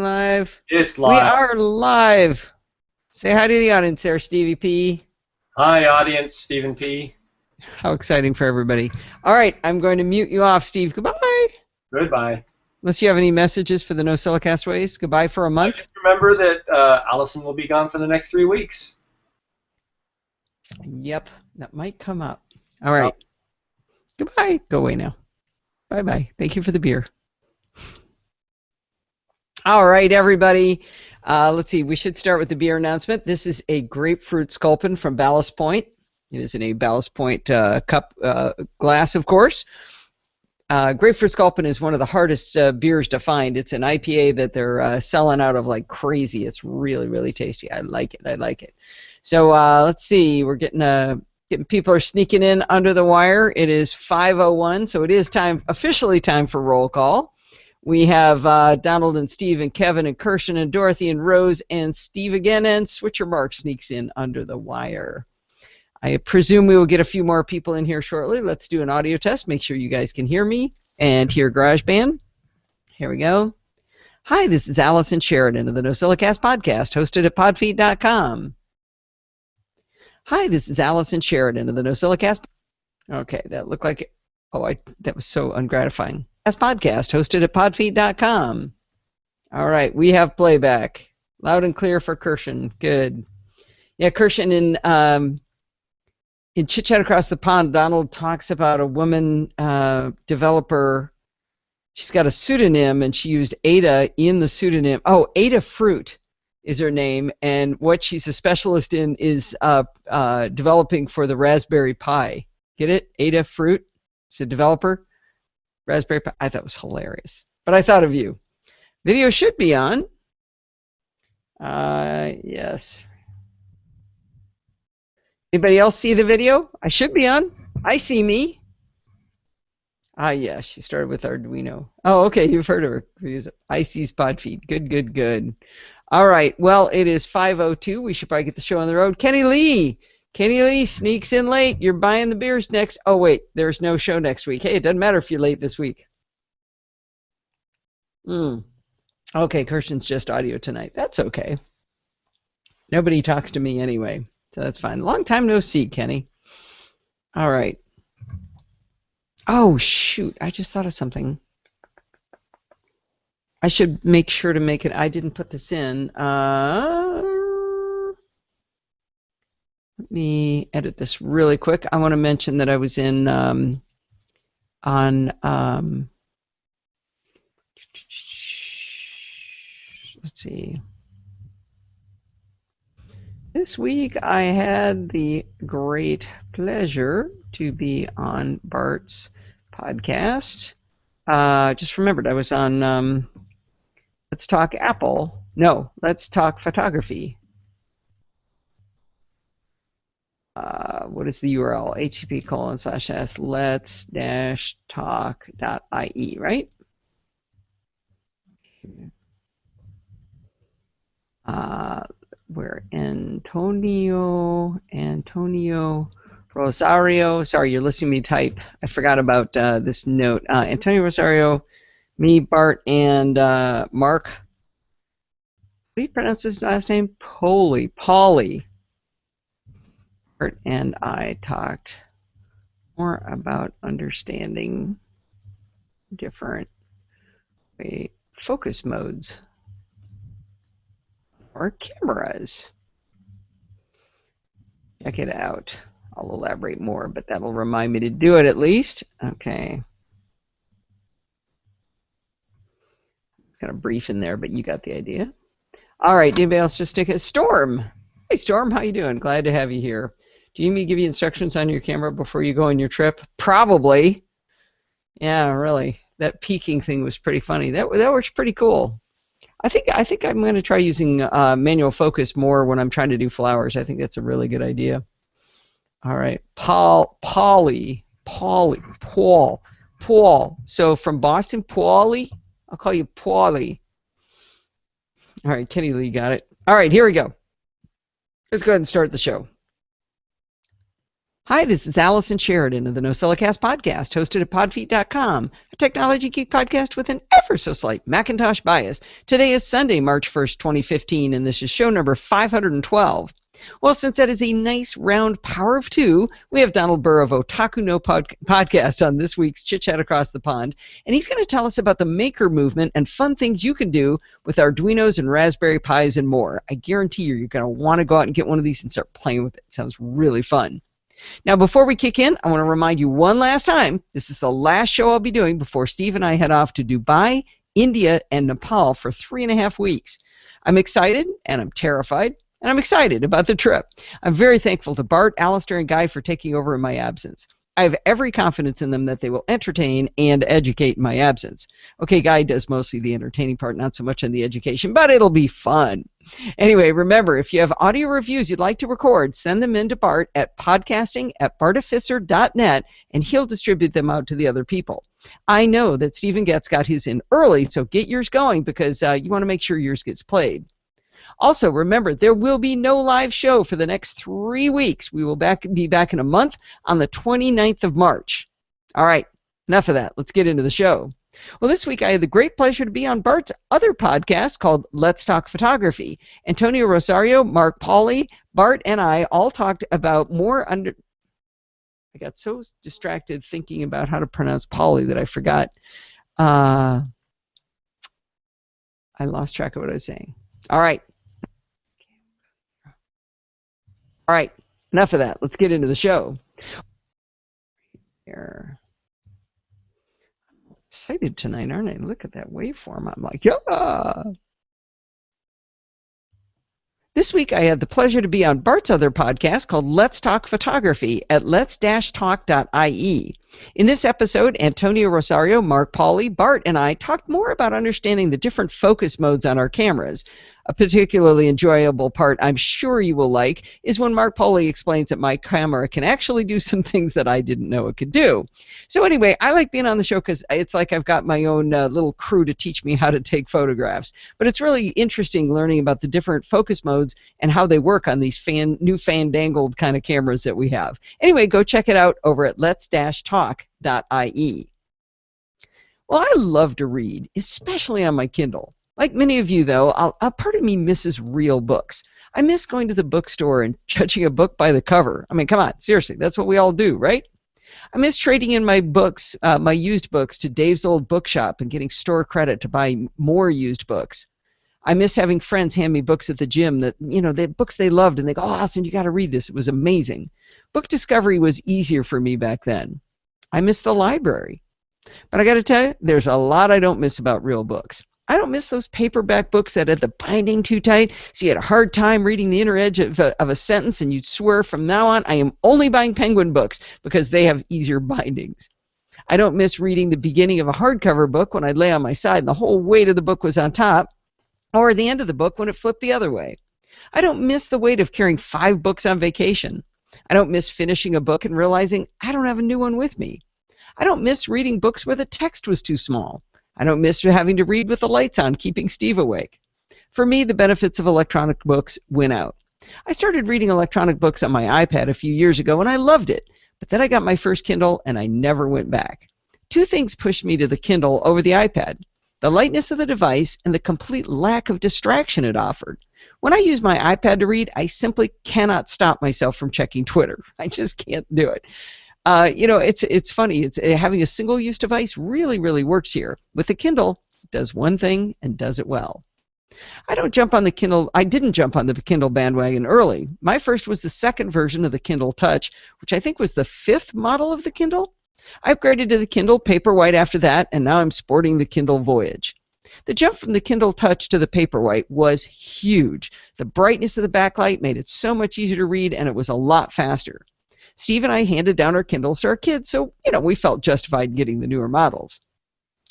Live. It's We live. are live. Say hi to the audience there, Stevie P. Hi, audience. Stephen P. How exciting for everybody. All right, I'm going to mute you off, Steve. Goodbye. Goodbye. Unless you have any messages for the NosillaCast ways. Goodbye for a month. Just remember that Allison will be gone for the next 3 weeks. Yep, that might come up. All right. Goodbye. Go away now. Bye-bye. Thank you for the beer. All right, everybody. Let's see. We should start with the beer announcement. This is a grapefruit sculpin from Ballast Point. It is in a Ballast Point cup glass, of course. Grapefruit Sculpin is one of the hardest beers to find. It's an IPA that they're selling out of like crazy. It's really, really tasty. I like it. So let's see. We're getting people are sneaking in under the wire. It is 5:01, so it is officially time for roll call. We have Donald and Steve and Kevin and Kirshen and Dorothy and Rose and Steve again, and Switcher Mark sneaks in under the wire. I presume we will get a few more people in here shortly. Let's do an audio test. Make sure you guys can hear me and hear GarageBand. Here we go. Hi, this is Allison Sheridan of the NosillaCast podcast, hosted at podfeed.com. Hi, this is Allison Sheridan of the NosillaCast. Okay, that looked like it. Oh, that was so ungratifying. Podcast, hosted at podfeed.com. All right, we have playback. Loud and clear for Kirshen. Good. Yeah, Kirshen, in Chit Chat Across the Pond, Donald talks about a woman developer. She's got a pseudonym, and she used Ada in the pseudonym. Oh, Ada Fruit is her name, and what she's a specialist in is developing for the Raspberry Pi. Get it? Ada Fruit? She's a developer. Raspberry Pi. I thought it was hilarious. But I thought of you. Video should be on. Yes. Anybody else see the video? I should be on. I see me. Yeah, she started with Arduino. Oh, okay, you've heard of her. IC's pod feed. Good. All right, well, it is 5:02. We should probably get the show on the road. Kenny Lee sneaks in late. You're buying the beers next. Oh, wait, there's no show next week. Hey, it doesn't matter if you're late this week. Okay, Kirshen's just audio tonight. That's okay. Nobody talks to me anyway. So that's fine. Long time no see, Kenny. All right. Oh, shoot. I just thought of something. I should make sure to make it. I didn't put this in. Let me edit this really quick. I want to mention that I was in let's see. This week I had the great pleasure to be on Bart's podcast. Just remembered I was on Let's Talk Apple. No, Let's Talk Photography. What is the URL? http:// let's-talk.ie, right? Where Antonio Rosario. Sorry, you're listening to me type. I forgot about this note. Antonio Rosario, me, Bart, and Mark. How do you pronounce his last name? Pauly. Bart and I talked more about understanding different focus modes or cameras. Check it out. I'll elaborate more, but that'll remind me to do it at least. Okay. Kind of brief in there, but you got the idea. All right, anybody else just stick it? Storm. Hey, Storm, how you doing? Glad to have you here. Do you need me to give you instructions on your camera before you go on your trip? Probably. Yeah, really. That peaking thing was pretty funny. That works pretty cool. I think I'm going to try using manual focus more when I'm trying to do flowers. I think that's a really good idea. All right, Paul. So from Boston, Paulie. I'll call you Paulie. All right, Kenny Lee got it. All right, here we go. Let's go ahead and start the show. Hi, this is Allison Sheridan of the NosillaCast podcast, hosted at podfeet.com, a technology geek podcast with an ever so slight Macintosh bias. Today is Sunday, March 1st, 2015, and this is show number 512. Well, since that is a nice round power of two, we have Donald Burr of Otaku No Podcast on this week's Chit Chat Across the Pond, and he's going to tell us about the maker movement and fun things you can do with Arduinos and Raspberry Pis and more. I guarantee you're going to want to go out and get one of these and start playing with it. It sounds really fun. Now, before we kick in, I want to remind you one last time, this is the last show I'll be doing before Steve and I head off to Dubai, India, and Nepal for 3.5 weeks. I'm excited, and I'm terrified, and I'm excited about the trip. I'm very thankful to Bart, Alistair, and Guy for taking over in my absence. I have every confidence in them that they will entertain and educate in my absence. Okay, Guy does mostly the entertaining part, not so much on the education, but it'll be fun. Anyway, remember, if you have audio reviews you'd like to record, send them in to Bart at podcasting@bartificer.net, and he'll distribute them out to the other people. I know that Stephen Getz got his in early, so get yours going because you want to make sure yours gets played. Also, remember, there will be no live show for the next 3 weeks. We will be back in a month on the 29th of March. All right, enough of that. Let's get into the show. Well, this week I had the great pleasure to be on Bart's other podcast called Let's Talk Photography. Antonio Rosario, Mark Pauly, Bart, and I all talked about more under... I got so distracted thinking about how to pronounce Pauly that I forgot. I lost track of what I was saying. All right, enough of that. Let's get into the show. Here. I'm excited tonight, aren't I? Look at that waveform. I'm like, yeah. This week I had the pleasure to be on Bart's other podcast called Let's Talk Photography at lets-talk.ie. In this episode, Antonio Rosario, Mark Pauly, Bart, and I talked more about understanding the different focus modes on our cameras. A particularly enjoyable part I'm sure you will like is when Mark Pauly explains that my camera can actually do some things that I didn't know it could do. So anyway, I like being on the show because it's like I've got my own little crew to teach me how to take photographs. But it's really interesting learning about the different focus modes and how they work on these new fandangled kind of cameras that we have. Anyway, go check it out over at lets-talk.ie. Well, I love to read, especially on my Kindle. Like many of you, though, a part of me misses real books. I miss going to the bookstore and judging a book by the cover. I mean, come on, seriously, that's what we all do, right? I miss trading in my books, my used books, to Dave's old bookshop and getting store credit to buy more used books. I miss having friends hand me books at the gym that, the books they loved, and they go, "Oh, Austin, you got to read this. It was amazing." Book discovery was easier for me back then. I miss the library. But I got to tell you, there's a lot I don't miss about real books. I don't miss those paperback books that had the binding too tight, so you had a hard time reading the inner edge of a sentence, and you'd swear from now on, I am only buying Penguin books because they have easier bindings. I don't miss reading the beginning of a hardcover book when I'd lay on my side and the whole weight of the book was on top, or the end of the book when it flipped the other way. I don't miss the weight of carrying 5 books on vacation. I don't miss finishing a book and realizing I don't have a new one with me. I don't miss reading books where the text was too small. I don't miss having to read with the lights on, keeping Steve awake. For me, the benefits of electronic books win out. I started reading electronic books on my iPad a few years ago, and I loved it. But then I got my first Kindle, and I never went back. 2 things pushed me to the Kindle over the iPad: the lightness of the device and the complete lack of distraction it offered. When I use my iPad to read, I simply cannot stop myself from checking Twitter. I just can't do it. It's funny. It's having a single-use device really works here. With the Kindle, it does one thing and does it well. I didn't jump on the Kindle bandwagon early. My first was the second version of the Kindle Touch, which I think was the 5th model of the Kindle. I upgraded to the Kindle Paperwhite after that, and now I'm sporting the Kindle Voyage. The jump from the Kindle Touch to the Paperwhite was huge. The brightness of the backlight made it so much easier to read, and it was a lot faster. Steve and I handed down our Kindles to our kids, so, we felt justified in getting the newer models.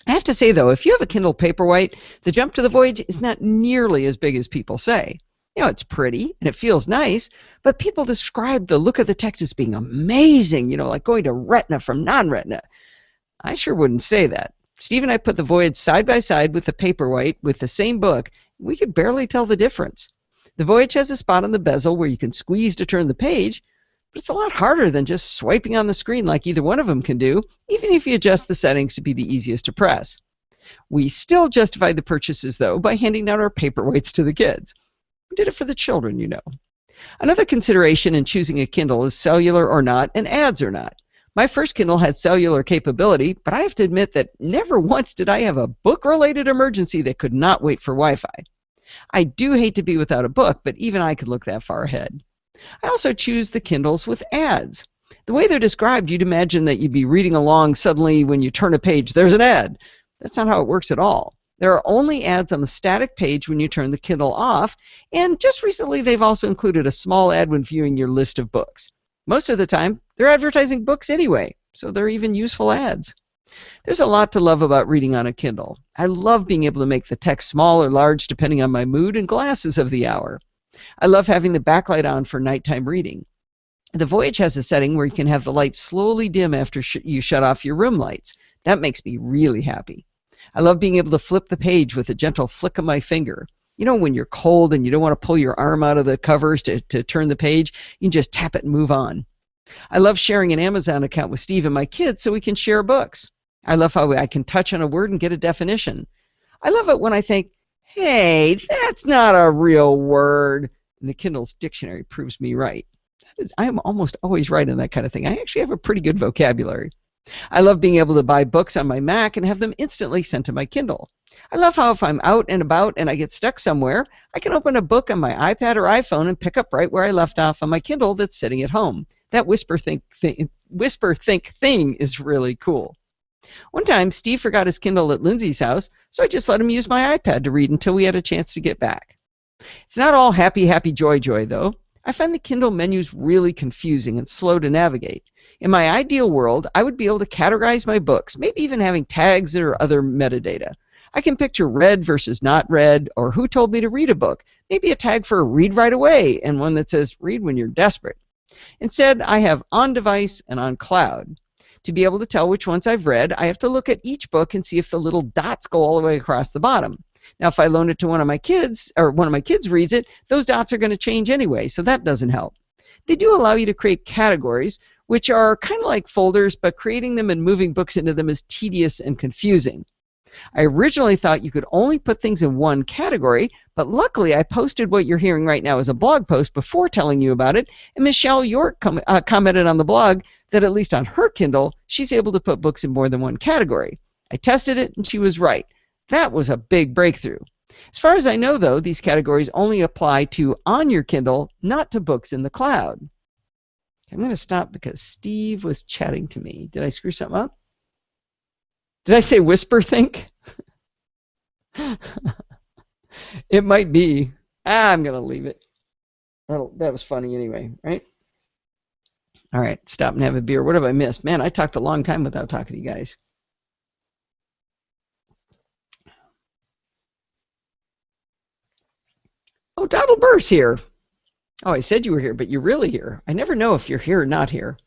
I have to say, though, if you have a Kindle Paperwhite, the jump to the Voyage is not nearly as big as people say. It's pretty and it feels nice, but people describe the look of the text as being amazing, like going to Retina from non-Retina. I sure wouldn't say that. Steve and I put the Voyage side by side with the Paperwhite with the same book. We could barely tell the difference. The Voyage has a spot on the bezel where you can squeeze to turn the page, but it's a lot harder than just swiping on the screen like either one of them can do, even if you adjust the settings to be the easiest to press. We still justify the purchases, though, by handing out our paperweights to the kids. We did it for the children, you know. Another consideration in choosing a Kindle is cellular or not and ads or not. My first Kindle had cellular capability, but I have to admit that never once did I have a book-related emergency that could not wait for Wi-Fi. I do hate to be without a book, but even I could look that far ahead. I also choose the Kindles with ads. The way they're described, you'd imagine that you'd be reading along, suddenly when you turn a page, there's an ad. That's not how it works at all. There are only ads on the static page when you turn the Kindle off, and just recently they've also included a small ad when viewing your list of books. Most of the time, they're advertising books anyway, so they're even useful ads. There's a lot to love about reading on a Kindle. I love being able to make the text small or large depending on my mood and glasses of the hour. I love having the backlight on for nighttime reading. The Voyage has a setting where you can have the light slowly dim after you shut off your room lights. That makes me really happy. I love being able to flip the page with a gentle flick of my finger. You know, when you're cold and you don't want to pull your arm out of the covers to turn the page, you can just tap it and move on. I love sharing an Amazon account with Steve and my kids so we can share books. I love how I can touch on a word and get a definition. I love it when I think, hey, that's not a real word, and the Kindle's dictionary proves me right. I am almost always right on that kind of thing. I actually have a pretty good vocabulary. I love being able to buy books on my Mac and have them instantly sent to my Kindle. I love how if I'm out and about and I get stuck somewhere, I can open a book on my iPad or iPhone and pick up right where I left off on my Kindle that's sitting at home. That Whisper Think thing is really cool. One time, Steve forgot his Kindle at Lindsay's house, so I just let him use my iPad to read until we had a chance to get back. It's not all happy, happy, joy, joy, though. I find the Kindle menus really confusing and slow to navigate. In my ideal world, I would be able to categorize my books, maybe even having tags or other metadata. I can picture read versus not read, or who told me to read a book, maybe a tag for read right away and one that says read when you're desperate. Instead, I have on device and on cloud. To be able to tell which ones I've read, I have to look at each book and see if the little dots go all the way across the bottom. Now, if I loan it to one of my kids, or one of my kids reads it, those dots are going to change anyway, so that doesn't help. They do allow you to create categories, which are kind of like folders, but creating them and moving books into them is tedious and confusing. I originally thought you could only put things in one category, but luckily I posted what you're hearing right now as a blog post before telling you about it, and Michelle York commented on the blog that at least on her Kindle, she's able to put books in more than one category. I tested it, and she was right. That was a big breakthrough. As far as I know, though, these categories only apply to on your Kindle, not to books in the cloud. I'm going to stop because Steve was chatting to me. Did I screw something up? Did I say whisper think? It might be. I'm going to leave it. That was funny anyway, right? All right, stop and have a beer. What have I missed? Man, I talked a long time without talking to you guys. Oh, Donald Burr's here. Oh, I said you were here, but you're really here. I never know if you're here or not here.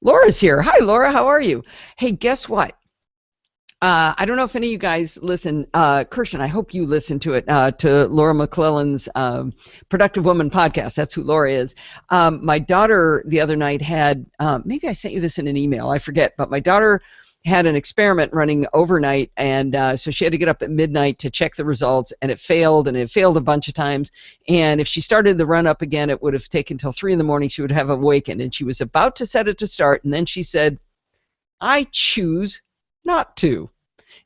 Laura's here. Hi, Laura. How are you? Hey, guess what? I don't know if any of you guys listen. Kirshen, I hope you listen to it, to Laura McClellan's Productive Woman podcast. That's who Laura is. My daughter the other night had, maybe I sent you this in an email, I forget, but my daughter had an experiment running overnight, and so she had to get up at midnight to check the results, and it failed a bunch of times, and if she started the run up again, it would have taken till 3 in the morning. She would have awakened, and she was about to set it to start, and then she said, I choose not to.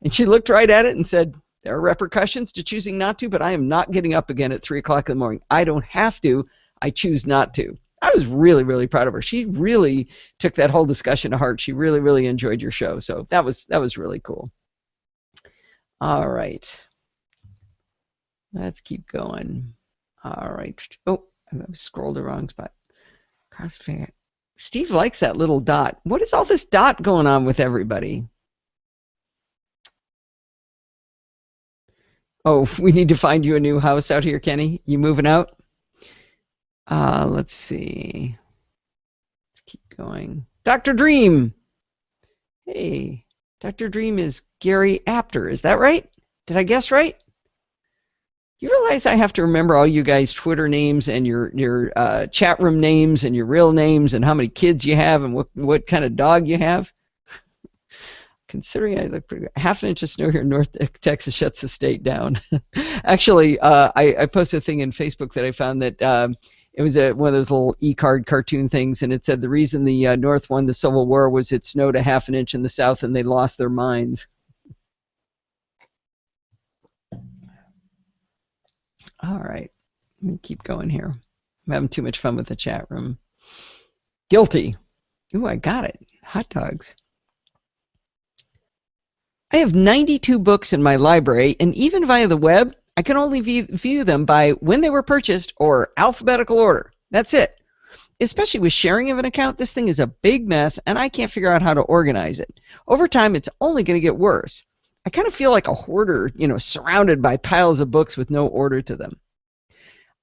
And she looked right at it and said, there are repercussions to choosing not to, but I am not getting up again at 3 o'clock in the morning. I don't have to. I choose not to. I was really, really proud of her. She really took that whole discussion to heart. She really, really enjoyed your show. So that was really cool. All right. Let's keep going. All right. Oh, I scrolled the wrong spot. Crossfinger. Steve likes that little dot. What is all this dot going on with everybody? Oh, we need to find you a new house out here, Kenny. You moving out? Let's see. Let's keep going. Dr. Dream. Hey, Dr. Dream is Gary Apter. Is that right? Did I guess right? You realize I have to remember all you guys' Twitter names and your chat room names and your real names and how many kids you have and what kind of dog you have? Considering I look pretty good. Half an inch of snow here in North Texas shuts the state down. Actually, I posted a thing in Facebook that I found that it was one of those little e-card cartoon things, and it said the reason the North won the Civil War was it snowed a half an inch in the South and they lost their minds. All right, let me keep going here. I'm having too much fun with the chat room. Guilty. Ooh, I got it. Hot dogs. I have 92 books in my library, and even via the web, I can only view them by when they were purchased or alphabetical order. That's it. Especially with sharing of an account, this thing is a big mess, and I can't figure out how to organize it. Over time, it's only going to get worse. I kind of feel like a hoarder, surrounded by piles of books with no order to them.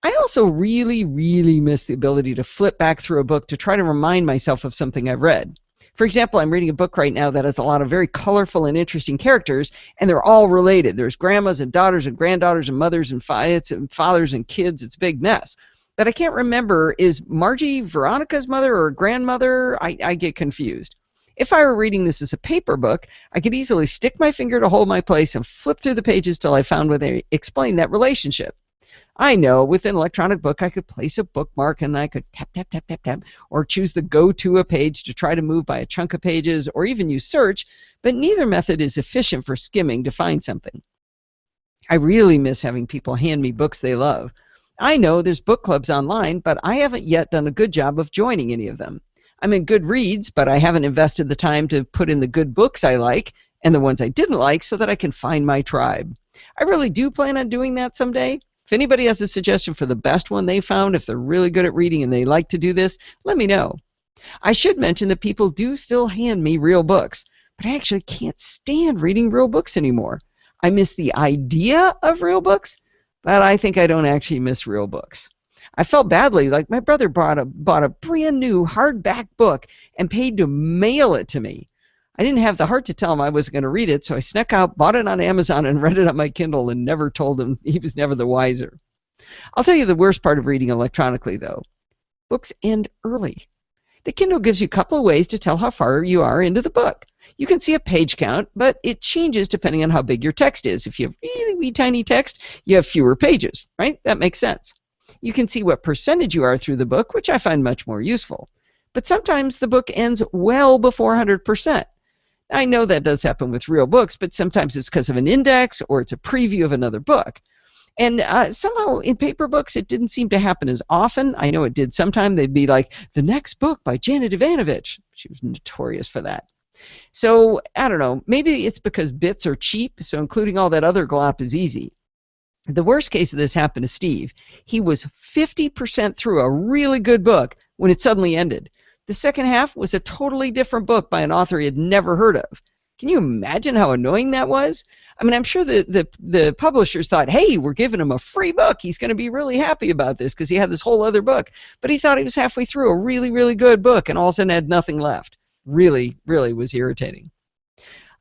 I also really, really miss the ability to flip back through a book to try to remind myself of something I've read. For example, I'm reading a book right now that has a lot of very colorful and interesting characters, and they're all related. There's grandmas and daughters and granddaughters and mothers and fathers and kids. It's a big mess. But I can't remember, is Margie Veronica's mother or grandmother? I get confused. If I were reading this as a paper book, I could easily stick my finger to hold my place and flip through the pages till I found where they explain that relationship. I know with an electronic book I could place a bookmark and I could tap, tap, tap, tap, tap, or choose the go to a page to try to move by a chunk of pages, or even use search, but neither method is efficient for skimming to find something. I really miss having people hand me books they love. I know there's book clubs online, but I haven't yet done a good job of joining any of them. I'm in Goodreads, but I haven't invested the time to put in the good books I like and the ones I didn't like so that I can find my tribe. I really do plan on doing that someday. If anybody has a suggestion for the best one they found, if they're really good at reading and they like to do this, let me know. I should mention that people do still hand me real books, but I actually can't stand reading real books anymore. I miss the idea of real books, but I think I don't actually miss real books. I felt badly, like my brother bought a brand new hardback book and paid to mail it to me. I didn't have the heart to tell him I wasn't going to read it, so I snuck out, bought it on Amazon, and read it on my Kindle and never told him. He was never the wiser. I'll tell you the worst part of reading electronically, though. Books end early. The Kindle gives you a couple of ways to tell how far you are into the book. You can see a page count, but it changes depending on how big your text is. If you have really wee tiny text, you have fewer pages, right? That makes sense. You can see what percentage you are through the book, which I find much more useful. But sometimes the book ends well before 100%. I know that does happen with real books, but sometimes it's because of an index or it's a preview of another book. And somehow in paper books, it didn't seem to happen as often. I know it did sometime. They'd be like, the next book by Janet Ivanovich. She was notorious for that. So, I don't know. Maybe it's because bits are cheap, so including all that other glop is easy. The worst case of this happened to Steve. He was 50% through a really good book when it suddenly ended. The second half was a totally different book by an author he had never heard of. Can you imagine how annoying that was? I mean, I'm sure the publishers thought, hey, we're giving him a free book. He's going to be really happy about this because he had this whole other book. But he thought he was halfway through a really, really good book and all of a sudden had nothing left. Really, really was irritating.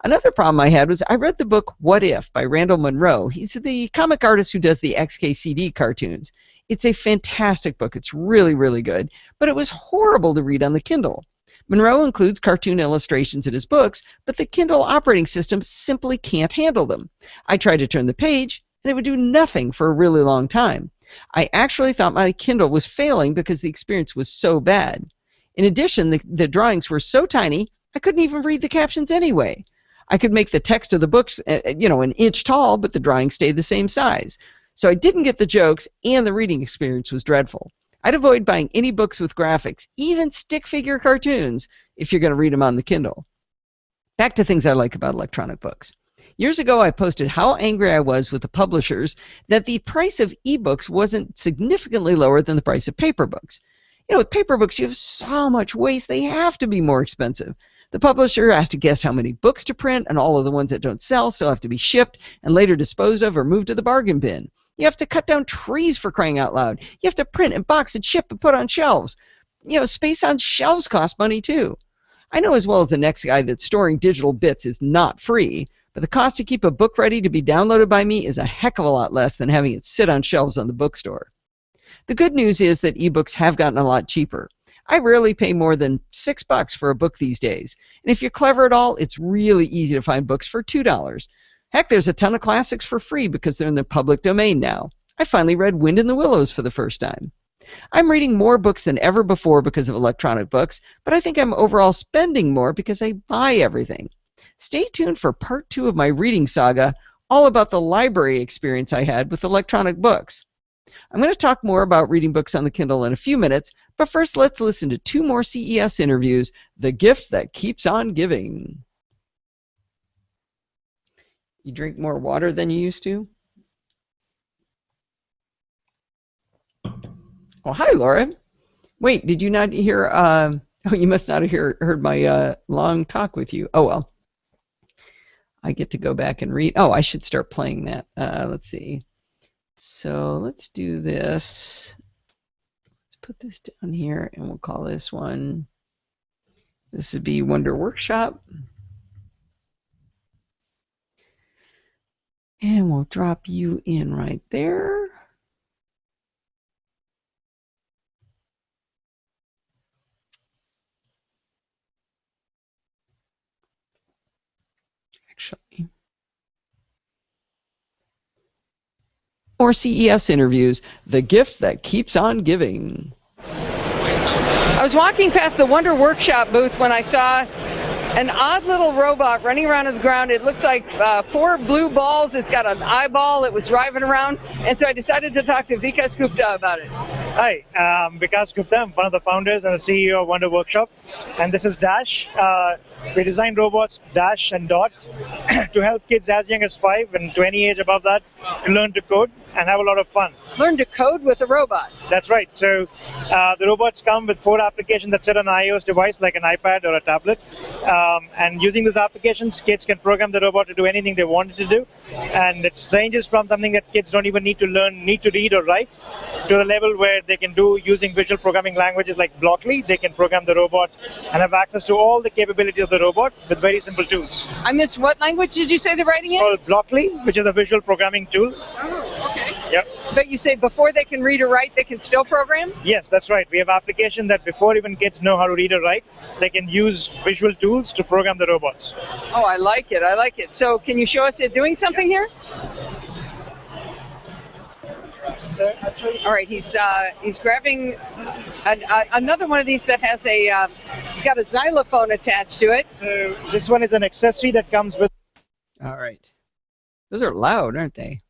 Another problem I had was I read the book What If by Randall Munroe. He's the comic artist who does the XKCD cartoons. It's a fantastic book. It's really, really good, but it was horrible to read on the Kindle. Munroe includes cartoon illustrations in his books, but the Kindle operating system simply can't handle them. I tried to turn the page, and it would do nothing for a really long time. I actually thought my Kindle was failing because the experience was so bad. In addition, the drawings were so tiny, I couldn't even read the captions anyway. I could make the text of the books, an inch tall, but the drawing stayed the same size. So I didn't get the jokes, and the reading experience was dreadful. I'd avoid buying any books with graphics, even stick figure cartoons, if you're going to read them on the Kindle. Back to things I like about electronic books. Years ago, I posted how angry I was with the publishers that the price of ebooks wasn't significantly lower than the price of paper books. With paper books, you have so much waste, they have to be more expensive. The publisher has to guess how many books to print, and all of the ones that don't sell still have to be shipped and later disposed of or moved to the bargain bin. You have to cut down trees, for crying out loud. You have to print and box and ship and put on shelves. Space on shelves costs money too. I know as well as the next guy that storing digital bits is not free, But the cost to keep a book ready to be downloaded by me is a heck of a lot less than having it sit on shelves on the bookstore. The good news is that ebooks have gotten a lot cheaper. I rarely pay more than $6 for a book these days. And if you're clever at all, it's really easy to find books for $2. Heck, there's a ton of classics for free because they're in the public domain now. I finally read Wind in the Willows for the first time. I'm reading more books than ever before because of electronic books, but I think I'm overall spending more because I buy everything. Stay tuned for part 2 of my reading saga, all about the library experience I had with electronic books. I'm going to talk more about reading books on the Kindle in a few minutes, but first let's listen to 2 more CES interviews, The Gift That Keeps on Giving. You drink more water than you used to? Oh, hi, Laura. Wait, did you not hear? Oh, you must not have heard my long talk with you. Oh, well. I get to go back and read. Oh, I should start playing that. Let's see. So let's do this. Let's put this down here, and we'll call this one. This would be Wonder Workshop. And we'll drop you in right there. Actually. More CES interviews, The Gift That Keeps on Giving. I was walking past the Wonder Workshop booth when I saw an odd little robot running around on the ground. It looks like 4 blue balls. It's got an eyeball. It was driving around. And so I decided to talk to Vikas Gupta about it. Hi, I'm Vikas Gupta. I'm one of the founders and the CEO of Wonder Workshop. And this is Dash. We design robots Dash and Dot to help kids as young as 5 and to any age above that to learn to code and have a lot of fun. Learn to code with a robot. That's right. So the robots come with 4 applications that sit on an iOS device like an iPad or a tablet. And using these applications, kids can program the robot to do anything they want it to do. And it ranges from something that kids don't even need to read or write, to the level where they can do using visual programming languages like Blockly. They can program the robot and have access to all the capabilities of the robot with very simple tools. I missed, what language did you say they're writing in? It's called Blockly, which is a visual programming tool. Oh, okay. Yep. But you say before they can read or write, they can still program? Yes, that's right. We have applications that before even kids know how to read or write, they can use visual tools to program the robots. Oh, I like it. I like it. So can you show us it doing something here? So, all right, he's grabbing another one of these that has it's got a xylophone attached to it. So this one is an accessory that comes with. All right. Those are loud, aren't they?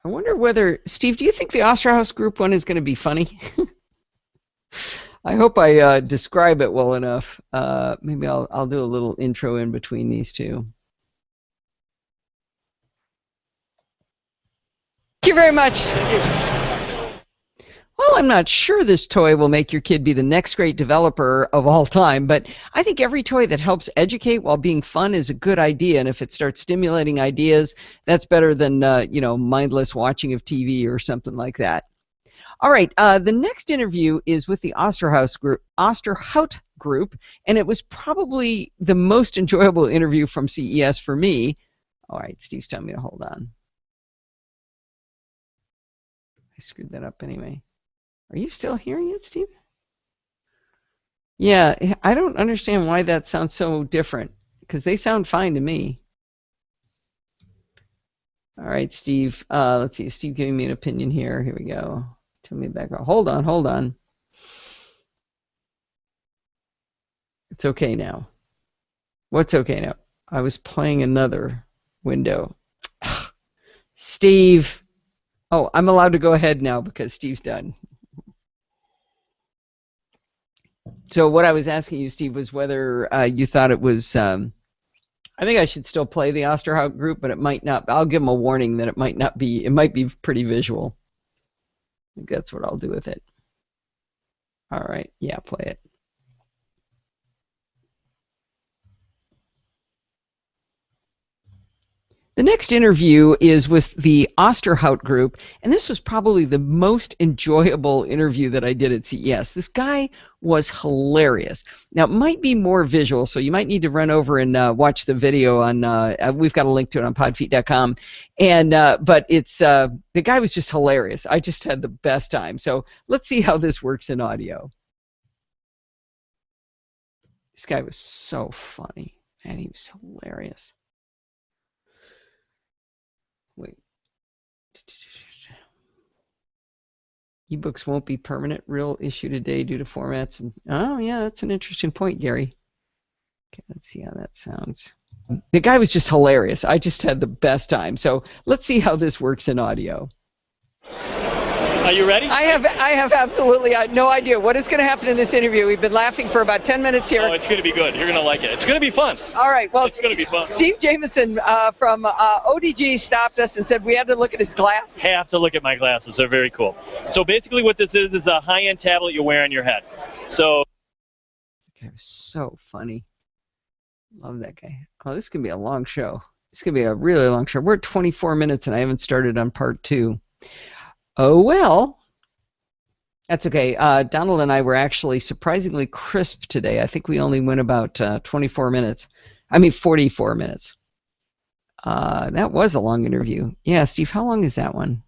I wonder whether, Steve, do you think the Osterhaus Group one is going to be funny? I hope I describe it well enough. Maybe I'll do a little intro in between these two. Thank you very much. Well, I'm not sure this toy will make your kid be the next great developer of all time, but I think every toy that helps educate while being fun is a good idea, and if it starts stimulating ideas, that's better than mindless watching of TV or something like that. All right, the next interview is with the Osterhaus Group, and it was probably the most enjoyable interview from CES for me. All right, Steve's telling me to hold on. I screwed that up anyway. Are you still hearing it, Steve? Yeah, I don't understand why that sounds so different, because they sound fine to me. All right, Steve. Let's see. Steve giving me an opinion here. Here we go. Tell me back. Hold on. It's okay now. What's okay now? I was playing another window. Steve. Oh, I'm allowed to go ahead now because Steve's done. So what I was asking you, Steve, was whether you thought it was, I think I should still play the Osterhaus Group, but it might not. I'll give them a warning that it might not be, it might be pretty visual. I think that's what I'll do with it. All right, yeah, play it. The next interview is with the Osterhout Group, and this was probably the most enjoyable interview that I did at CES. This guy was hilarious. Now, it might be more visual, so you might need to run over and watch the video on, we've got a link to it on podfeet.com, but it's, the guy was just hilarious. I just had the best time. So let's see how this works in audio. This guy was so funny, and he was hilarious. Wait. Ebooks won't be permanent. Real issue today due to formats. And oh, yeah, that's an interesting point, Gary. Okay, let's see how that sounds. The guy was just hilarious. I just had the best time. So let's see how this works in audio. Are you ready? I have absolutely no idea what is going to happen in this interview. We've been laughing for about 10 minutes here. Oh, it's going to be good. You're going to like it. It's going to be fun. All right. Well, it's going to be fun. Steve Jameson from ODG stopped us and said we had to look at his glasses. Have to look at my glasses. They're very cool. So basically what this is a high-end tablet you wear on your head. So. Okay, so funny. Love that guy. Oh, this is going to be a long show. It's going to be a really long show. We're at 24 minutes and I haven't started on part 2. Oh, well. That's okay. Donald and I were actually surprisingly crisp today. I think we only went about 44 minutes. I mean, 44 minutes. That was a long interview. Yeah, Steve, how long is that one?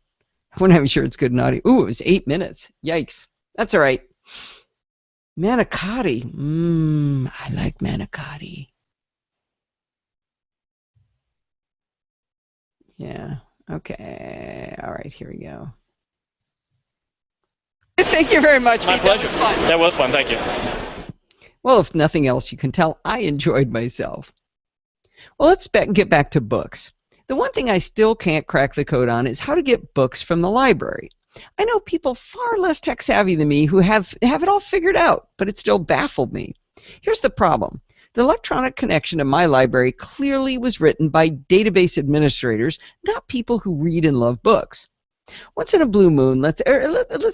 I'm not even sure it's good in audio. Ooh, it was 8 minutes. Yikes. That's all right. Manicotti. I like manicotti. Yeah. Okay. All right, here we go. Thank you very much. My pleasure. That was fun. That was fun. Thank you. Well, if nothing else, you can tell I enjoyed myself. Well, let's get back to books. The one thing I still can't crack the code on is how to get books from the library. I know people far less tech-savvy than me who have it all figured out, but it still baffled me. Here's the problem. The electronic connection to my library clearly was written by database administrators, not people who read and love books. Once in a blue moon, let's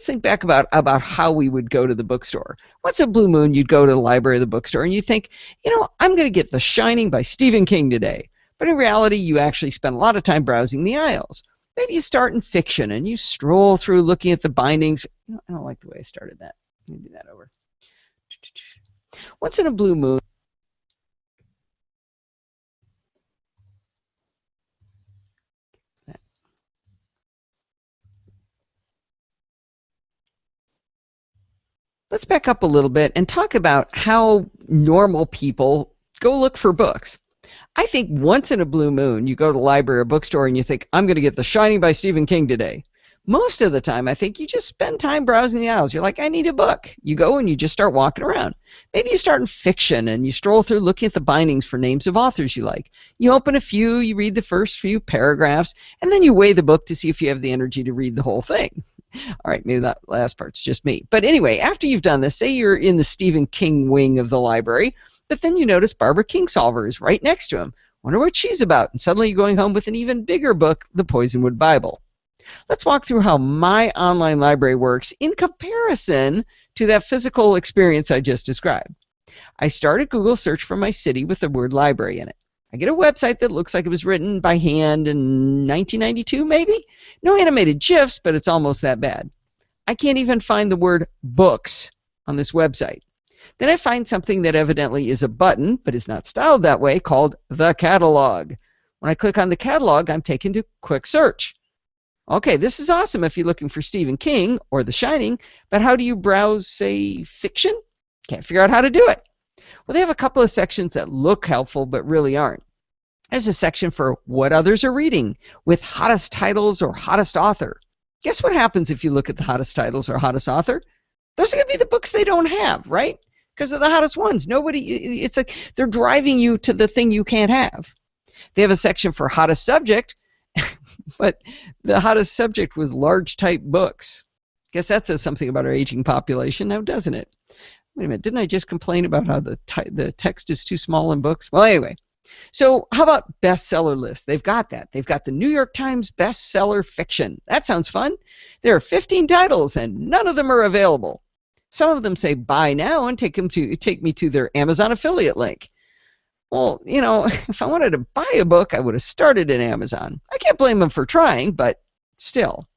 think back about how we would go to the bookstore. Once in a blue moon, you'd go to the library or the bookstore and you think, I'm going to get The Shining by Stephen King today. But in reality, you actually spend a lot of time browsing the aisles. Maybe you start in fiction and you stroll through looking at the bindings. I don't like the way I started that. Let me do that over. Once in a blue moon. Let's back up a little bit and talk about how normal people go look for books. I think once in a blue moon, you go to the library or bookstore and you think, I'm going to get The Shining by Stephen King today. Most of the time, I think you just spend time browsing the aisles. You're like, I need a book. You go and you just start walking around. Maybe you start in fiction and you stroll through looking at the bindings for names of authors you like. You open a few, you read the first few paragraphs, and then you weigh the book to see if you have the energy to read the whole thing. All right, maybe that last part's just me. But anyway, after you've done this, say you're in the Stephen King wing of the library, but then you notice Barbara Kingsolver is right next to him. Wonder what she's about. And suddenly you're going home with an even bigger book, The Poisonwood Bible. Let's walk through how my online library works in comparison to that physical experience I just described. I start a Google search for my city with the word library in it. I get a website that looks like it was written by hand in 1992, maybe? No animated GIFs, but it's almost that bad. I can't even find the word books on this website. Then I find something that evidently is a button, but is not styled that way, called the catalog. When I click on the catalog, I'm taken to quick search. Okay, this is awesome if you're looking for Stephen King or The Shining, but how do you browse, say, fiction? Can't figure out how to do it. Well, they have a couple of sections that look helpful but really aren't. There's a section for what others are reading with hottest titles or hottest author. Guess what happens if you look at the hottest titles or hottest author? Those are going to be the books they don't have, right? Because they're the hottest ones. It's like they're driving you to the thing you can't have. They have a section for hottest subject, but the hottest subject was large type books. Guess that says something about our aging population now, doesn't it? Wait a minute, didn't I just complain about how the text is too small in books? Well, anyway. So how about bestseller list? They've got that. They've got the New York Times bestseller fiction. That sounds fun. There are 15 titles and none of them are available. Some of them say buy now and take me to their Amazon affiliate link. Well, if I wanted to buy a book, I would have started at Amazon. I can't blame them for trying, but still.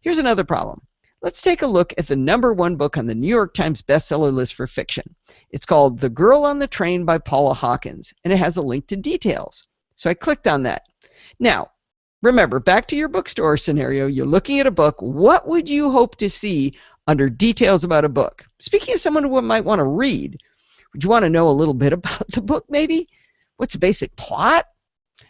Here's another problem. Let's take a look at the #1 book on the New York Times bestseller list for fiction. It's called The Girl on the Train by Paula Hawkins, and it has a link to details. So I clicked on that. Now, remember, back to your bookstore scenario, you're looking at a book. What would you hope to see under details about a book? Speaking of someone who might want to read, would you want to know a little bit about the book, maybe? What's the basic plot?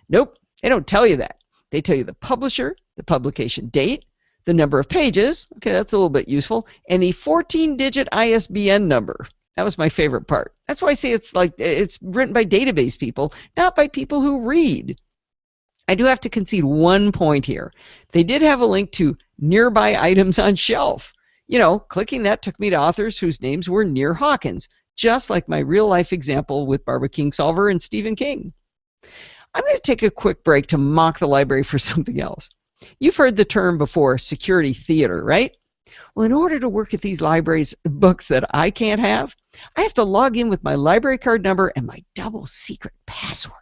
Nope, they don't tell you that. They tell you the publisher, the publication date, the number of pages, okay, that's a little bit useful, and the 14-digit ISBN number. That was my favorite part. That's why I say it's written by database people, not by people who read. I do have to concede one point here. They did have a link to nearby items on shelf. Clicking that took me to authors whose names were near Hawkins, just like my real-life example with Barbara Kingsolver and Stephen King. I'm going to take a quick break to mock the library for something else. You've heard the term before, security theater, right? Well, in order to work at these libraries books that I can't have, I have to log in with my library card number and my double secret password.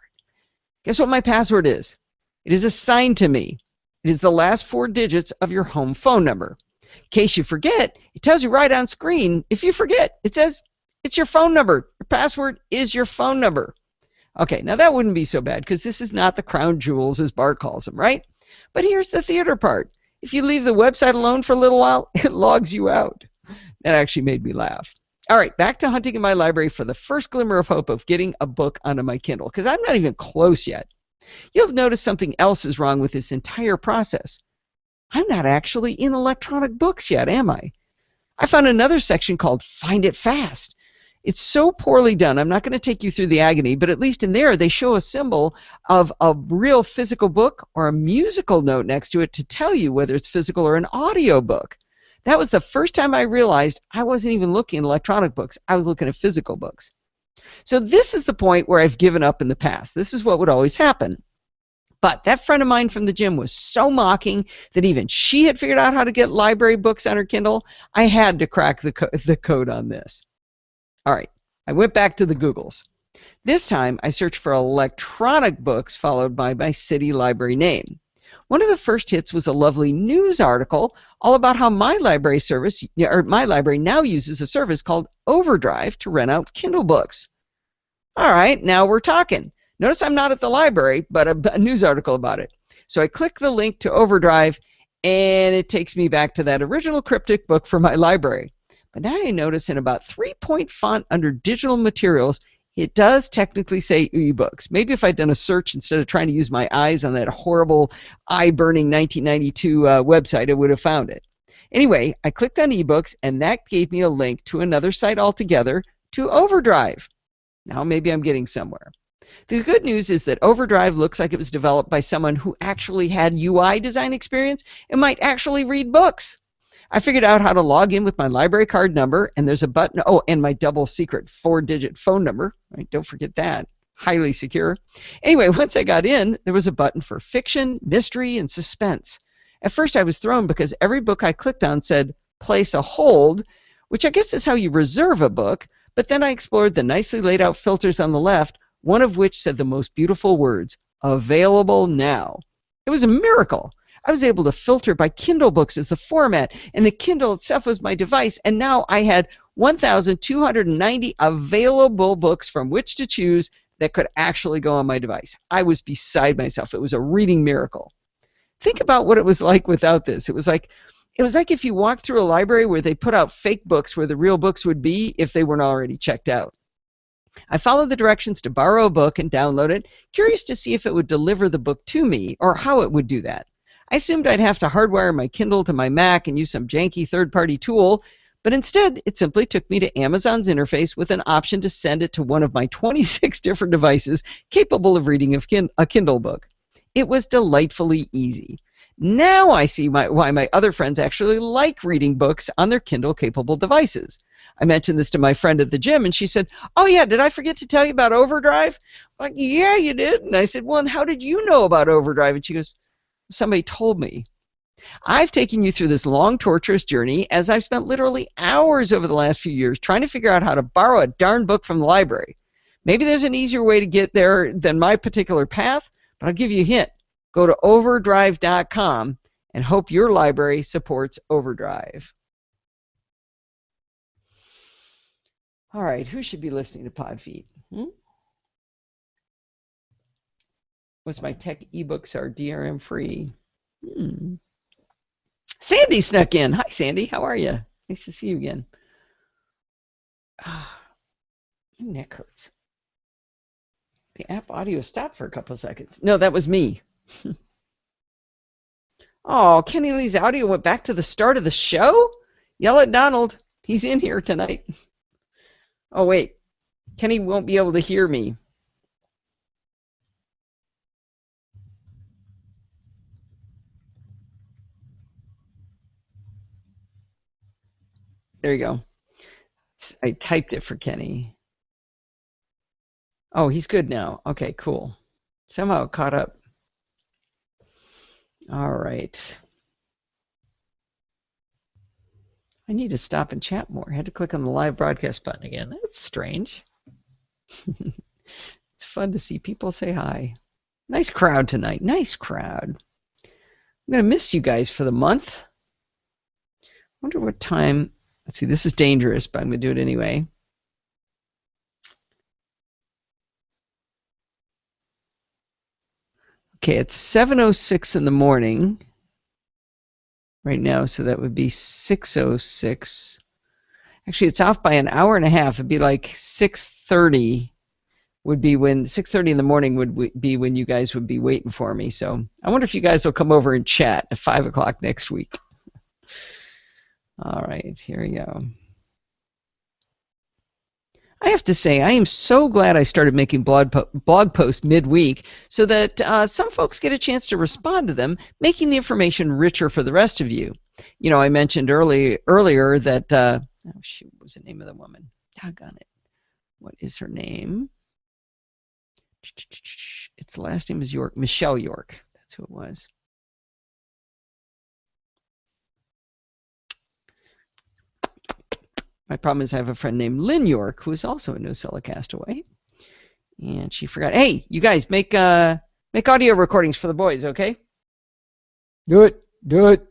Guess what my password is? It is assigned to me. It is the last 4 digits of your home phone number. In case you forget, it tells you right on screen. If you forget, it says it's your phone number. Your password is your phone number. Okay, now that wouldn't be so bad because this is not the crown jewels as Bart calls them, right? But here's the theater part. If you leave the website alone for a little while, it logs you out. That actually made me laugh. All right, back to hunting in my library for the first glimmer of hope of getting a book onto my Kindle, because I'm not even close yet. You'll have noticed something else is wrong with this entire process. I'm not actually in electronic books yet, am I? I found another section called Find It Fast. It's so poorly done. I'm not going to take you through the agony, but at least in there they show a symbol of a real physical book or a musical note next to it to tell you whether it's physical or an audio book. That was the first time I realized I wasn't even looking at electronic books. I was looking at physical books. So this is the point where I've given up in the past. This is what would always happen. But that friend of mine from the gym was so mocking that even she had figured out how to get library books on her Kindle. I had to crack the code on this. All right, I went back to the Googles. This time, I searched for electronic books followed by my city library name. One of the first hits was a lovely news article all about how my library now uses a service called Overdrive to rent out Kindle books. All right, now we're talking. Notice I'm not at the library, but a news article about it. So I click the link to Overdrive, and it takes me back to that original cryptic book for my library. But now I notice in about 3-point font under digital materials, it does technically say ebooks. Maybe if I'd done a search instead of trying to use my eyes on that horrible eye-burning 1992 website, I would have found it. Anyway, I clicked on ebooks, and that gave me a link to another site altogether, to Overdrive. Now maybe I'm getting somewhere. The good news is that Overdrive looks like it was developed by someone who actually had UI design experience and might actually read books. I figured out how to log in with my library card number, and there's a button, and my double secret 4-digit phone number, right? Don't forget that. Highly secure. Anyway, once I got in, there was a button for fiction, mystery, and suspense. At first I was thrown because every book I clicked on said place a hold, which I guess is how you reserve a book, but then I explored the nicely laid out filters on the left, one of which said the most beautiful words, available now. It was a miracle. I was able to filter by Kindle books as the format, and the Kindle itself was my device, and now I had 1,290 available books from which to choose that could actually go on my device. I was beside myself. It was a reading miracle. Think about what it was like without this. It was like if you walked through a library where they put out fake books where the real books would be if they weren't already checked out. I followed the directions to borrow a book and download it, curious to see if it would deliver the book to me or how it would do that. I assumed I'd have to hardwire my Kindle to my Mac and use some janky third-party tool, but instead it simply took me to Amazon's interface with an option to send it to one of my 26 different devices capable of reading a Kindle book. It was delightfully easy. Now I see why my other friends actually like reading books on their Kindle-capable devices. I mentioned this to my friend at the gym, and she said, "Oh yeah, did I forget to tell you about Overdrive?" I'm like, "Yeah, you did." And I said, "Well, and how did you know about Overdrive?" And she goes, "Somebody told me." I've taken you through this long, torturous journey as I've spent literally hours over the last few years trying to figure out how to borrow a darn book from the library. Maybe there's an easier way to get there than my particular path, but I'll give you a hint. Go to overdrive.com and hope your library supports Overdrive. All right, who should be listening to Podfeed? What's my tech ebooks are DRM free? Sandy snuck in. Hi, Sandy. How are you? Nice to see you again. My neck hurts. The app audio stopped for a couple seconds. No, that was me. Oh, Kenny Lee's audio went back to the start of the show? Yell at Donald. He's in here tonight. Oh, wait. Kenny won't be able to hear me. There you go. I typed it for Kenny. Oh, he's good now. Okay, cool. Somehow it caught up. All right. I need to stop and chat more. I had to click on the live broadcast button again. That's strange. It's fun to see people say hi. Nice crowd tonight. Nice crowd. I'm going to miss you guys for the month. I wonder what time. Let's see, this is dangerous, but I'm going to do it anyway. Okay, it's 7:06 in the morning right now, so that would be 6:06. Actually, it's off by an hour and a half. It'd be like 6:30 would be when 6:30 in the morning would be when you guys would be waiting for me. So I wonder if you guys will come over and chat at 5 o'clock next week. All right, here we go. I have to say, I am so glad I started making blog posts midweek so that some folks get a chance to respond to them, making the information richer for the rest of you. You know, I mentioned earlier that, oh shoot, what was the name of the woman? Doggone it. What is her name? Its last name is York. Michelle York. That's who it was. My problem is I have a friend named Lynn York who is also a NosillaCast away, and she forgot. Hey, you guys, make audio recordings for the boys, okay? Do it.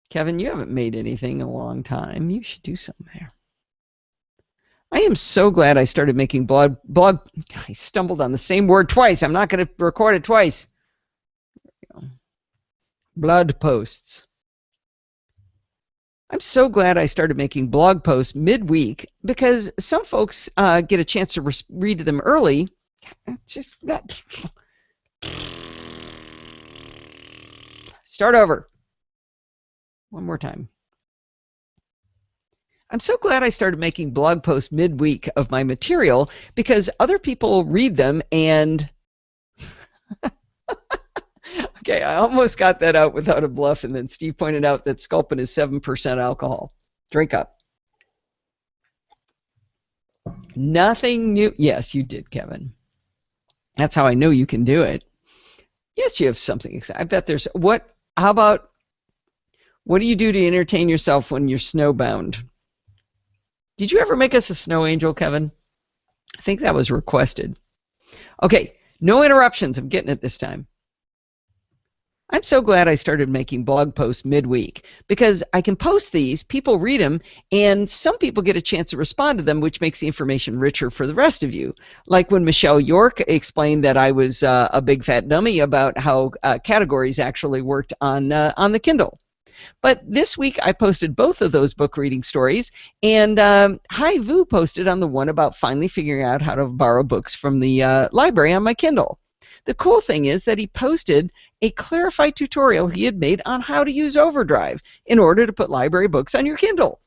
Kevin, you haven't made anything in a long time. You should do something there. I am so glad I started making blog. I stumbled on the same word twice. I'm not going to record it twice. There we go. Blood posts. I'm so glad I started making blog posts midweek because some folks get a chance to read them early. Just that. Start over. One more time. I'm so glad I started making blog posts midweek of my material because other people read them and... Okay, I almost got that out without a bluff, and then Steve pointed out that Sculpin is 7% alcohol. Drink up. Nothing new. Yes, you did, Kevin. That's how I know you can do it. Yes, you have something. I bet there's... How about... What do you do to entertain yourself when you're snowbound? Did you ever make us a snow angel, Kevin? I think that was requested. Okay, no interruptions. I'm getting it this time. I'm so glad I started making blog posts midweek because I can post these, people read them, and some people get a chance to respond to them, which makes the information richer for the rest of you. Like when Michelle York explained that I was a big fat dummy about how categories actually worked on the Kindle. But this week I posted both of those book reading stories, and Hai Vu posted on the one about finally figuring out how to borrow books from the library on my Kindle. The cool thing is that he posted a clarified tutorial he had made on how to use Overdrive in order to put library books on your Kindle.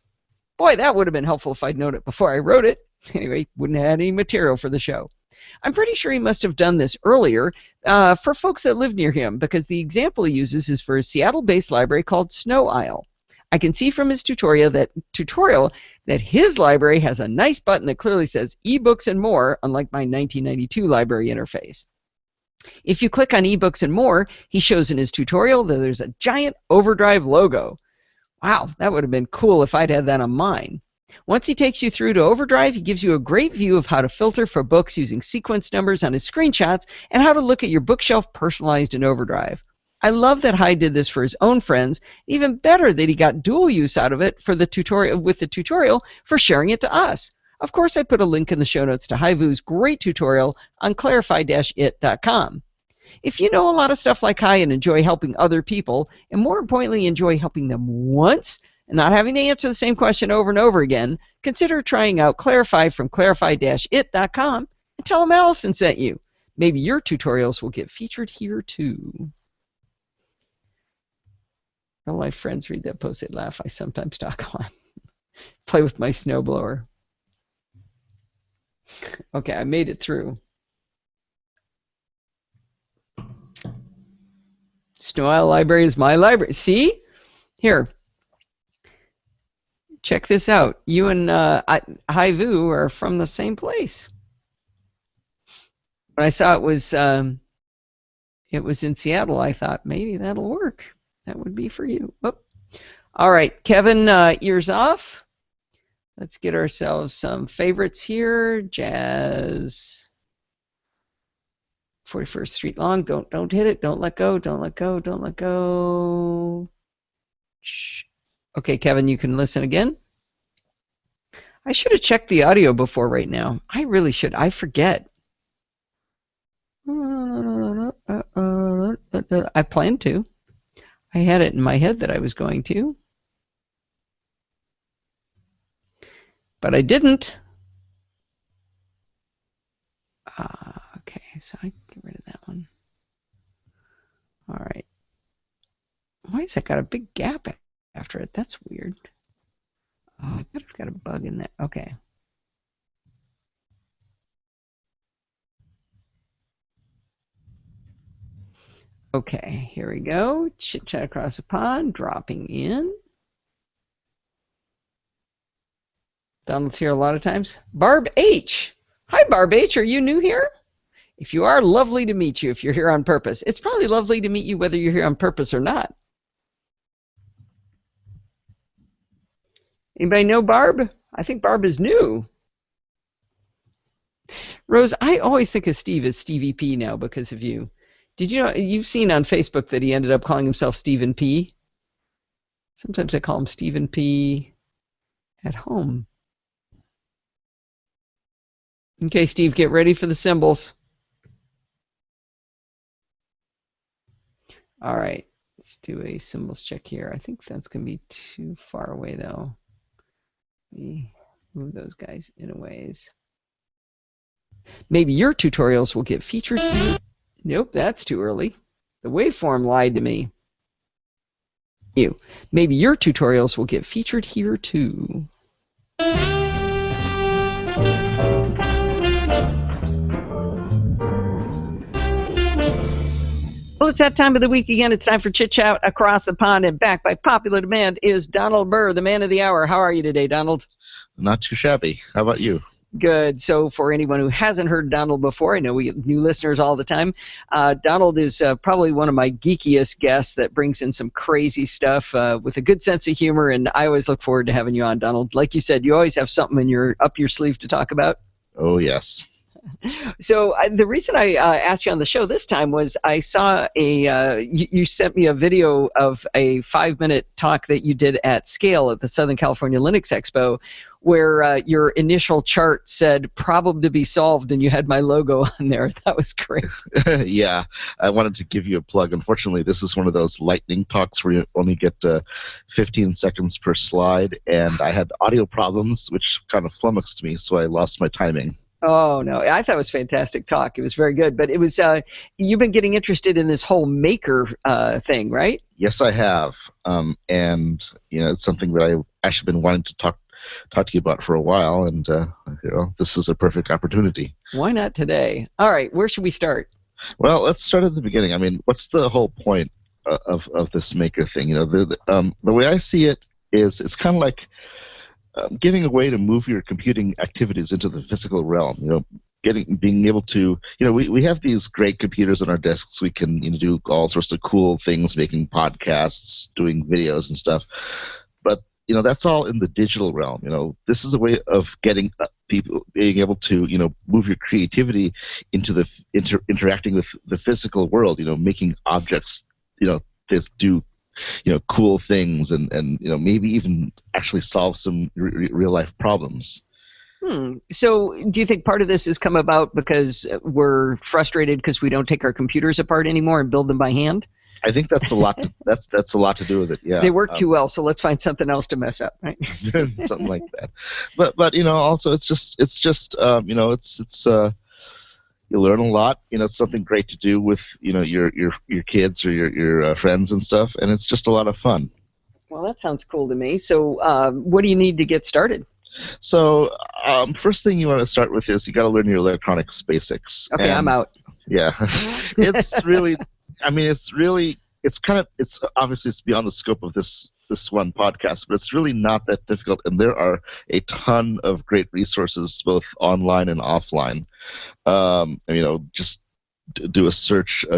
Boy, that would have been helpful if I'd known it before I wrote it. Anyway, wouldn't have had any material for the show. I'm pretty sure he must have done this earlier for folks that live near him because the example he uses is for a Seattle-based library called Snow Isle. I can see from his tutorial that his library has a nice button that clearly says ebooks and more, unlike my 1992 library interface. If you click on ebooks and more, he shows in his tutorial that there's a giant Overdrive logo. Wow, that would have been cool if I'd had that on mine. Once he takes you through to Overdrive, he gives you a great view of how to filter for books using sequence numbers on his screenshots and how to look at your bookshelf personalized in Overdrive. I love that Hy did this for his own friends. Even better that he got dual use out of it for the tutorial with the tutorial for sharing it to us. Of course, I put a link in the show notes to Hyvu's great tutorial on clarify-it.com. If you know a lot of stuff like Hy and enjoy helping other people, and more importantly, enjoy helping them once and not having to answer the same question over and over again, consider trying out Clarify from clarify-it.com and tell them Allison sent you. Maybe your tutorials will get featured here too. All my friends read that post, they laugh. I sometimes talk a lot. Play with my snowblower. Okay, I made it through. Snow Isle Library is my library. See? Here. Check this out. You and Hy-Vu are from the same place. When I saw it was in Seattle, I thought maybe that'll work. That would be for you. Oh. All right, Kevin, ears off. Let's get ourselves some favorites here. Jazz. 41st Street Long. Don't hit it. Don't let go. Don't let go. Don't let go. Shh. Okay, Kevin, you can listen again. I should have checked the audio before right now. I really should. I forget. I planned to. I had it in my head that I was going to. But I didn't. Okay, so I can get rid of that one. All right. Why has that got a big gap after it? That's weird. Oh, I've got a bug in there. Okay. Okay, here we go. Chit Chat Across the Pond, dropping in. Donald's here a lot of times. Barb H. Hi, Barb H. Are you new here? If you are, lovely to meet you if you're here on purpose. It's probably lovely to meet you whether you're here on purpose or not. Anybody know Barb? I think Barb is new. Rose, I always think of Steve as Stevie P now because of you. Did you know, you've seen on Facebook that he ended up calling himself Stephen P? Sometimes I call him Stephen P at home. Okay, Steve, get ready for the symbols. All right, let's do a symbols check here. I think that's going to be too far away, though. Let me move those guys in a ways. Maybe your tutorials will get featured here. Nope, that's too early. The waveform lied to me. Maybe your tutorials will get featured here too. Well, it's that time of the week again. It's time for Chit Chat Across the Pond, and back by popular demand is Donald Burr, the man of the hour. How are you today, Donald? Not too shabby. How about you? Good. So for anyone who hasn't heard Donald before, I know we get new listeners all the time. Donald is probably one of my geekiest guests that brings in some crazy stuff with a good sense of humor, and I always look forward to having you on, Donald. Like you said, you always have something up your sleeve to talk about. Oh, yes. So the reason I asked you on the show this time was I saw you sent me a video of a 5-minute talk that you did at Scale at the Southern California Linux Expo, where your initial chart said problem to be solved, and you had my logo on there. That was great. Yeah, I wanted to give you a plug. Unfortunately, this is one of those lightning talks where you only get 15 seconds per slide, and I had audio problems, which kind of flummoxed me, so I lost my timing. Oh, no. I thought it was a fantastic talk. It was very good. But it was you've been getting interested in this whole maker thing, right? Yes, I have. And it's something that I've actually been wanting to talk to you about for a while, and this is a perfect opportunity. Why not today? All right, where should we start? Well, let's start at the beginning. I mean, what's the whole point of this maker thing? The way I see it is it's kind of like giving a way to move your computing activities into the physical realm. Being able to, we have these great computers on our desks. We can do all sorts of cool things, making podcasts, doing videos and stuff. But that's all in the digital realm. This is a way of getting people being able to move your creativity into the interacting with the physical world. Making objects that do cool things, and maybe even actually solve some real life problems. So do you think part of this has come about because we're frustrated because we don't take our computers apart anymore and build them by hand? I think that's a lot. That's a lot to do with it. Yeah, they work too well, so let's find something else to mess up, right? Something like that. But also it's just you learn a lot. It's something great to do with your kids or your friends and stuff, and it's just a lot of fun. Well, that sounds cool to me. So what do you need to get started? So first thing you want to start with is you got to learn your electronics basics. Okay, I'm out. Yeah, it's really. I mean, it's obviously it's beyond the scope of this one podcast, but it's really not that difficult, and there are a ton of great resources both online and offline. Just do a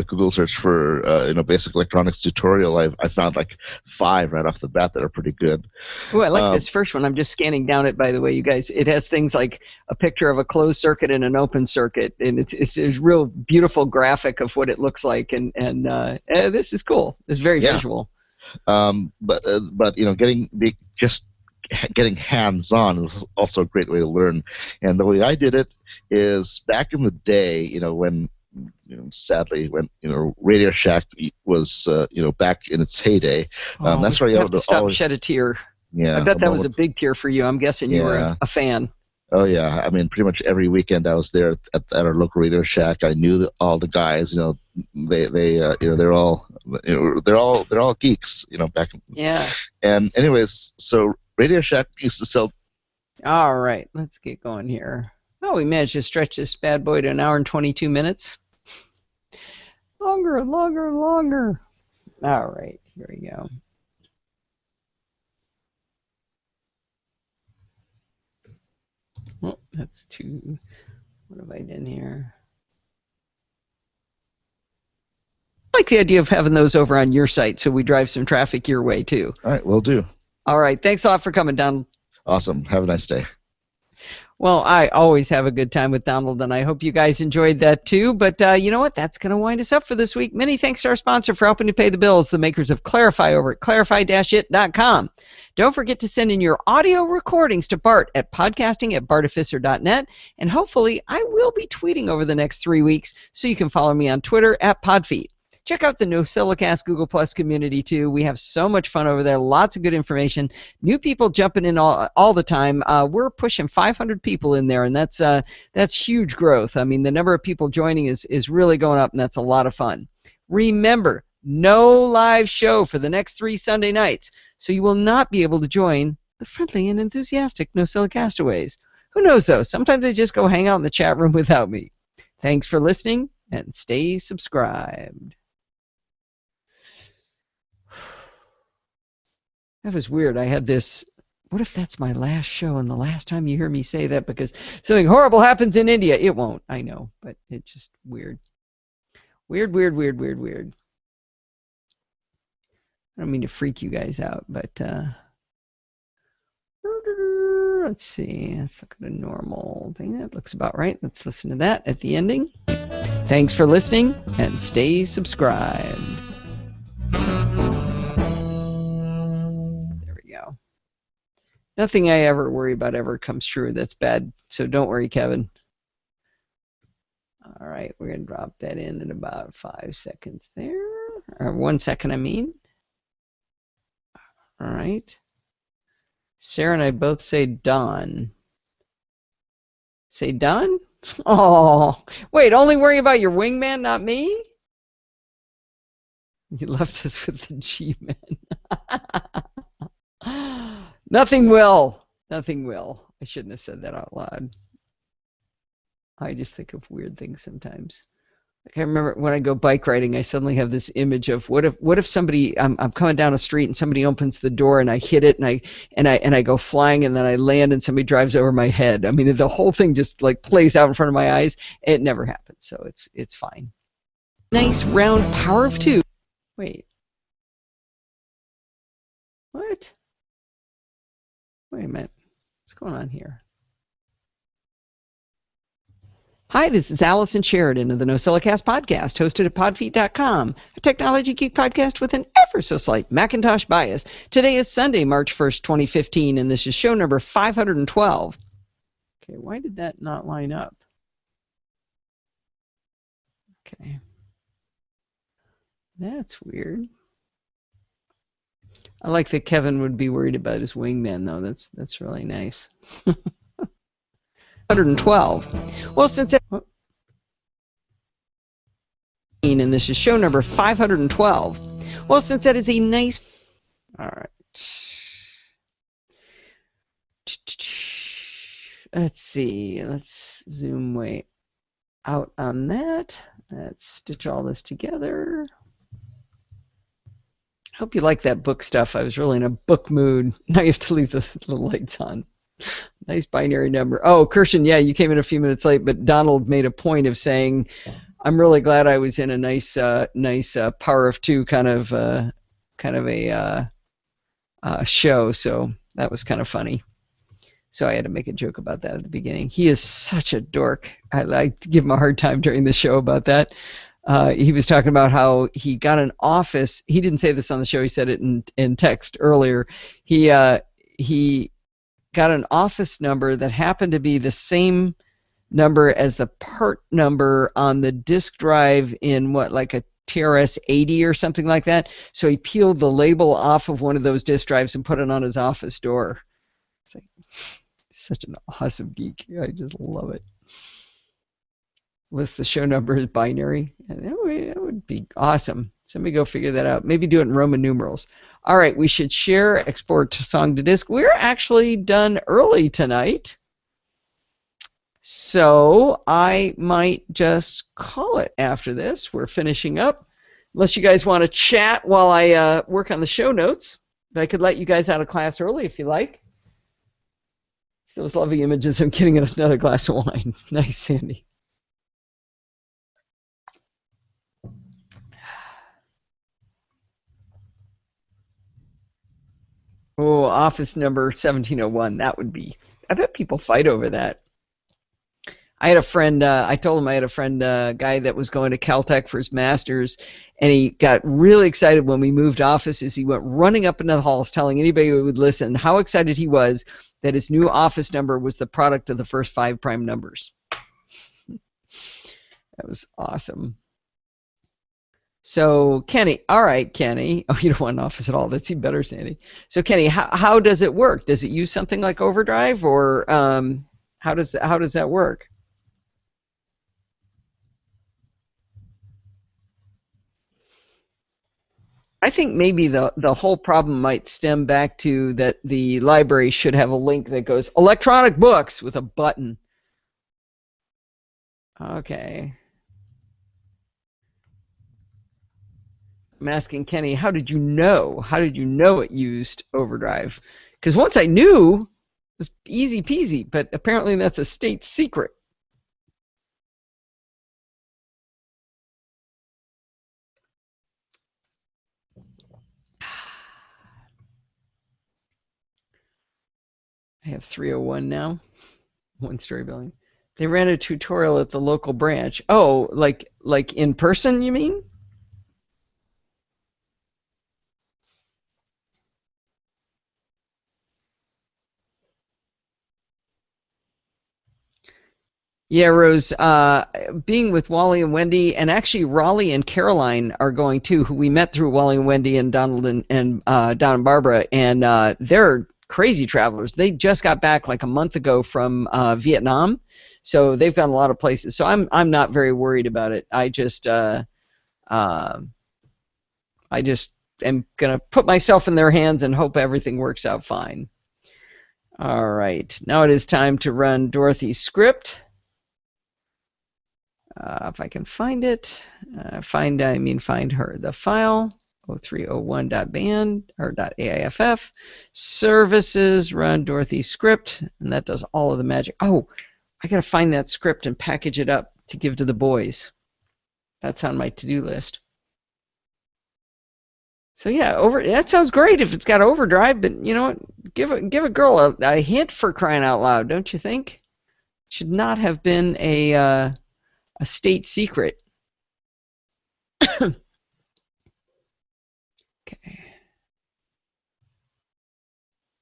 Google search for basic electronics tutorial. I found like 5 right off the bat that are pretty good. Oh, I like this first one. I'm just scanning down it, by the way, you guys. It has things like a picture of a closed circuit and an open circuit, and it's a real beautiful graphic of what it looks like, and this is cool. It's very visual. But getting hands-on is also a great way to learn. And the way I did it is back in the day, when sadly, when Radio Shack was back in its heyday, that's where you have to stop and shed a tear. Yeah, I bet that was a big tear for you. I'm guessing you were a fan. Oh yeah, I mean, pretty much every weekend I was there at our local Radio Shack. I knew all the guys. They're all geeks. Back. Yeah. And anyways, so Radio Shack used to sell. All right, let's get going here. Oh, we managed to stretch this bad boy to 1 hour and 22 minutes. Longer and longer and longer. All right, here we go. Oh, that's too. What have I done here? I like the idea of having those over on your site so we drive some traffic your way too. All right, will do. All right, thanks a lot for coming, Donald. Awesome. Have a nice day. Well, I always have a good time with Donald, and I hope you guys enjoyed that too. But you know what? That's going to wind us up for this week. Many thanks to our sponsor for helping to pay the bills, the makers of Clarify over at clarify-it.com. Don't forget to send in your audio recordings to Bart at podcasting@bartificer.net, and hopefully I will be tweeting over the next 3 weeks, so you can follow me on Twitter @podfeet. Check out the NosillaCast Google Plus community, too. We have so much fun over there. Lots of good information. New people jumping in all the time. We're pushing 500 people in there, and that's huge growth. I mean, the number of people joining is really going up, and that's a lot of fun. Remember, no live show for the next 3 Sunday nights, so you will not be able to join the friendly and enthusiastic NosillaCastaways. Who knows, though? Sometimes they just go hang out in the chat room without me. Thanks for listening, and stay subscribed. That was weird. I had this, what if that's my last show and the last time you hear me say that because something horrible happens in India? It won't, I know, but it's just weird. Weird. I don't mean to freak you guys out, but let's see. Let's look at a normal thing. That looks about right. Let's listen to that at the ending. Thanks for listening, and stay subscribed. Nothing I ever worry about ever comes true. That's bad. So don't worry, Kevin. All right, we're going to drop that in at about 5 seconds there. Or 1 second, I mean. All right. Sarah and I both say done. Say done? Oh, wait, only worry about your wingman, not me? You left us with the G-men. Nothing will. Nothing will. I shouldn't have said that out loud. I just think of weird things sometimes. Like I remember when I go bike riding, I suddenly have this image of what if somebody I'm coming down a street and somebody opens the door and I hit it and I go flying and then I land and somebody drives over my head. I mean the whole thing just like plays out in front of my eyes. It never happens, so it's fine. Nice round power of 2. Wait. What? Wait a minute. What's going on here? Hi, this is Allison Sheridan of the NosillaCast podcast, hosted at podfeet.com, a technology geek podcast with an ever-so-slight Macintosh bias. Today is Sunday, March 1st, 2015, and this is show number 512. Okay, why did that not line up? Okay. That's weird. I like that Kevin would be worried about his wingman, though. That's really nice. 112. Well, since and this is show number 512. Well, since that is a nice. All right. Let's see. Let's zoom way out on that. Let's stitch all this together. Hope you like that book stuff. I was really in a book mood. Now you have to leave the lights on. Nice binary number. Oh, Kirshen, yeah, you came in a few minutes late, but Donald made a point of saying, "I'm really glad I was in a nice power of two kind of a show." So that was kind of funny. So I had to make a joke about that at the beginning. He is such a dork. I like to give him a hard time during the show about that. He was talking about how he got an office. He didn't say this on the show. He said it in text earlier. He got an office number that happened to be the same number as the part number on the disk drive in like a TRS 80 or something like that. So he peeled the label off of one of those disk drives and put it on his office door. It's like, such an awesome geek. I just love it. List the show number as binary. That would be awesome. Somebody go figure that out. Maybe do it in Roman numerals. All right, we should share, export to song to disk. We're actually done early tonight. So I might just call it after this. We're finishing up. Unless you guys want to chat while I work on the show notes. But I could let you guys out of class early if you like. Those lovely images of getting another glass of wine. Nice, Sandy. Oh, office number 1701. That would be. I bet people fight over that. I had a friend. I told him I had a friend, guy that was going to Caltech for his master's, and he got really excited when we moved offices. He went running up into the halls, telling anybody who would listen how excited he was that his new office number was the product of the first 5 prime numbers. That was awesome. So, Kenny, all right, Kenny. Oh, you don't want an office at all. That's even better, Sandy. So, Kenny, how does it work? Does it use something like Overdrive, or how does that work? I think maybe the whole problem might stem back to that the library should have a link that goes electronic books with a button. Okay. I'm asking Kenny, how did you know? How did you know it used Overdrive? Because once I knew, it was easy peasy, but apparently that's a state secret. I have 301 now. One-story building. They ran a tutorial at the local branch. Oh, like in person, you mean? Yeah, Rose, being with Wally and Wendy, and actually Raleigh and Caroline are going too, who we met through Wally and Wendy and Donald and Don and Barbara, and they're crazy travelers. They just got back like a month ago from Vietnam, so they've gone a lot of places. So I'm not very worried about it. I just am gonna put myself in their hands and hope everything works out fine. All right, now it is time to run Dorothy's script. If I can find it, find her, the file, 0301.band or .aiff, services, run Dorothy's script, and that does all of the magic. Oh, I gotta find that script and package it up to give to the boys. That's on my to-do list. So yeah, that sounds great if it's got overdrive, but you know what? Give a girl a hint for crying out loud, don't you think? Should not have been a state secret. Okay.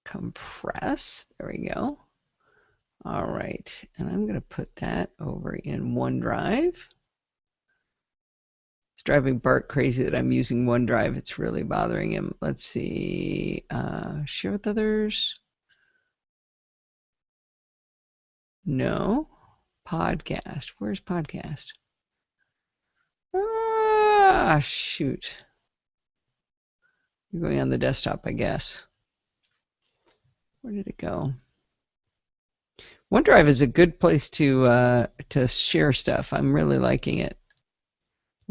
Compress. There we go. All right, and I'm going to put that over in OneDrive. It's driving Bart crazy that I'm using OneDrive. It's really bothering him. Let's see. Share with others. No. Podcast. Where's podcast? Ah, shoot. You're going on the desktop, I guess. Where did it go? OneDrive is a good place to share stuff. I'm really liking it.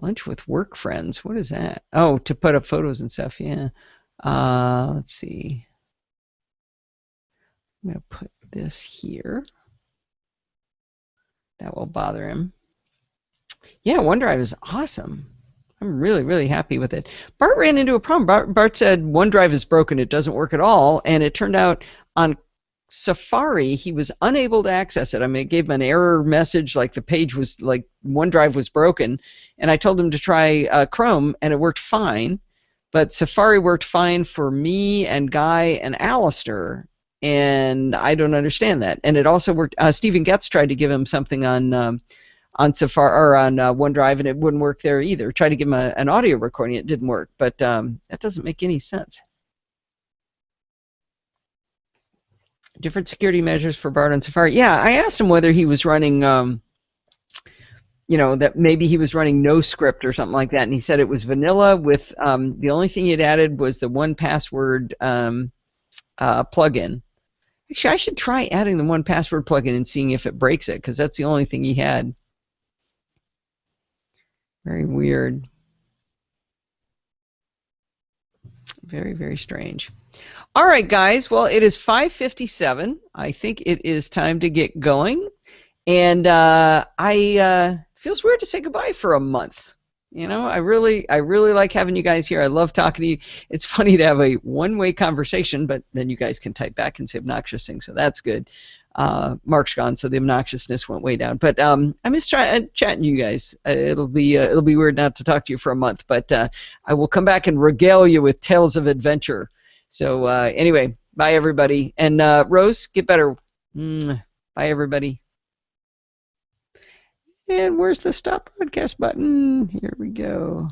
Lunch with work friends. What is that? Oh, to put up photos and stuff. Yeah. Let's see. I'm going to put this here. That will bother him. Yeah, OneDrive is awesome. I'm really, really happy with it. Bart ran into a problem. Bart said OneDrive is broken. It doesn't work at all. And it turned out on Safari, he was unable to access it. I mean, it gave him an error message, like the page was, like OneDrive was broken. And I told him to try Chrome, and it worked fine. But Safari worked fine for me and Guy and Alistair. And I don't understand that. And it also worked. Stephen Getz tried to give him something on Safari or on OneDrive, and it wouldn't work there either. Tried to give him an audio recording, it didn't work. But that doesn't make any sense. Different security measures for Bart on Safari. Yeah, I asked him whether he was running, you know, that maybe he was running NoScript or something like that, and he said it was vanilla with the only thing he had added was the 1Password plugin. Actually, I should try adding the 1Password plugin and seeing if it breaks it, because that's the only thing he had. Very weird. Very, very strange. All right, guys. Well, it is 5:57. I think it is time to get going. And feels weird to say goodbye for a month. You know, I really like having you guys here. I love talking to you. It's funny to have a one-way conversation, but then you guys can type back and say obnoxious things, so that's good. Mark's gone, so the obnoxiousness went way down. But I miss chatting to you guys. It'll be weird not to talk to you for a month, but I will come back and regale you with tales of adventure. So anyway, bye everybody, and Rose, get better. Bye everybody. And where's the stop broadcast button? Here we go.